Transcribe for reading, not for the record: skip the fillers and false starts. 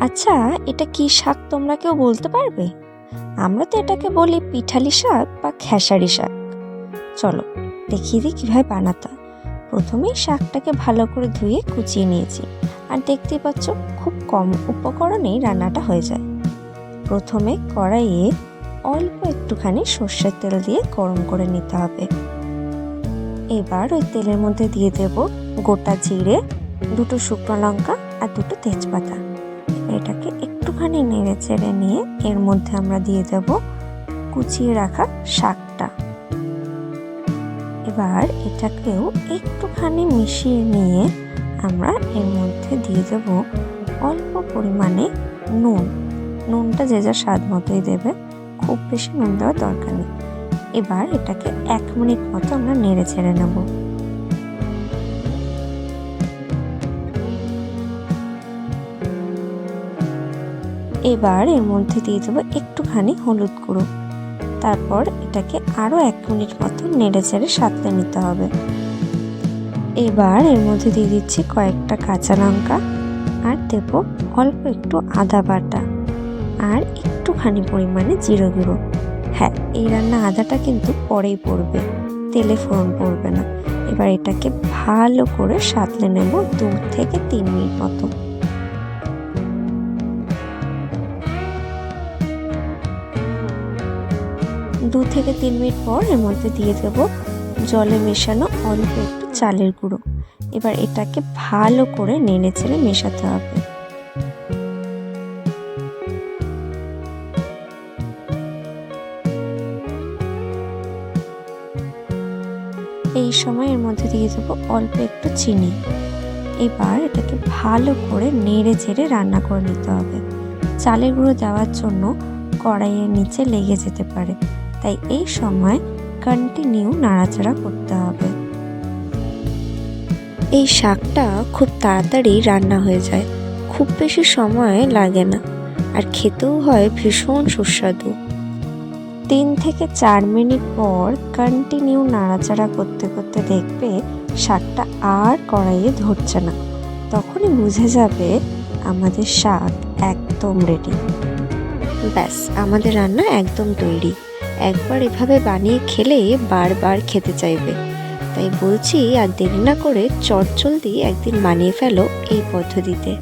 আচ্ছা, এটা কি শাক তোমরা কেউ বলতে পারবে? আমরা তো এটাকে বলি পিঠালি শাক বা খেসারি শাক। চলো দেখিয়ে দিই কিভাবে বানাতে হয়। প্রথমেই শাকটাকে ভালো করে ধুয়ে কুচিয়ে নিয়েছি, আর দেখতেই পাচ্ছ খুব কম উপকরণেই রান্নাটা হয়ে যায়। প্রথমে কড়াইয়ে অল্প একটুখানি সর্ষের তেল দিয়ে গরম করে নিতে হবে। এবার ওই তেলের মধ্যে দিয়ে দেব গোটা জিরে, দুটো শুকনো লঙ্কা আর দুটো তেজপাতা। এটাকে একটুখানি নেড়ে চেড়ে নিয়ে এর মধ্যে আমরা দিয়ে দেব কুচিয়ে রাখা শাকটা। এবার এটাকেও একটুখানি মিশিয়ে নিয়ে আমরা এর মধ্যে দিয়ে দেব অল্প পরিমাণে নুন। নুনটা যে যার স্বাদ মতোই দেবে, খুব বেশি নুন দেওয়ার দরকার নেই। এবার এটাকে 1 মিনিট মতো আমরা নেড়ে চেড়ে নেব। এবার এর মধ্যে দিয়ে দেবো একটুখানি হলুদ গুঁড়ো। তারপর এটাকে আরও 1 মিনিট মতো নেড়ে চেড়ে সাঁতলে নিতে হবে। এবার এর মধ্যে দিয়ে দিচ্ছি কয়েকটা কাঁচা লঙ্কা, আর দেব অল্প একটু আদা বাটা, আর একটুখানি পরিমাণে জিরে গুঁড়ো। হ্যাঁ, এই রান্না আদাটা কিন্তু পরেই পড়বে, তেলে ফোড়ন পড়বে না। এবার এটাকে ভালো করে সাঁতলে নেব 2 থেকে 3 মিনিট মতো। 2 থেকে 3 মিনিট পর এর মধ্যে দিয়ে দেব জলে মেশানো অল্প একটু চালের গুঁড়ো। এবার এটাকে ভালো করে নেড়ে চেড়ে মেশাতে হবে। এই সময় এর মধ্যে দিয়ে দেব অল্প একটু চিনি। এবার এটাকে ভালো করে নেড়ে চেড়ে রান্না করে নিতে হবে। চালের গুঁড়ো দেওয়ার জন্য কড়াইয়ের নিচে লেগে যেতে পারে, তাই এই সময় কন্টিনিউ নাড়াচাড়া করতে হবে। এই শাকটা খুব তাড়াতাড়ি রান্না হয়ে যায়, খুব বেশি সময় লাগে না, আর খেতেও হয় ভীষণ সুস্বাদু। 3 থেকে 4 মিনিট পর কন্টিনিউ নাড়াচাড়া করতে করতে দেখবে শাকটা আর কড়াইয়ে ধরছে না। তখনই বুঝে যাবে আমাদের শাক একদম রেডি। ব্যাস, আমাদের রান্না একদম তৈরি। একবার এভাবে বানিয়ে খেলে বারবার খেতে চাইবে। তাই বলছি, আর দেরি না করে চটজলদি একদিন বানিয়ে ফেলো এই পদ্ধতিতে।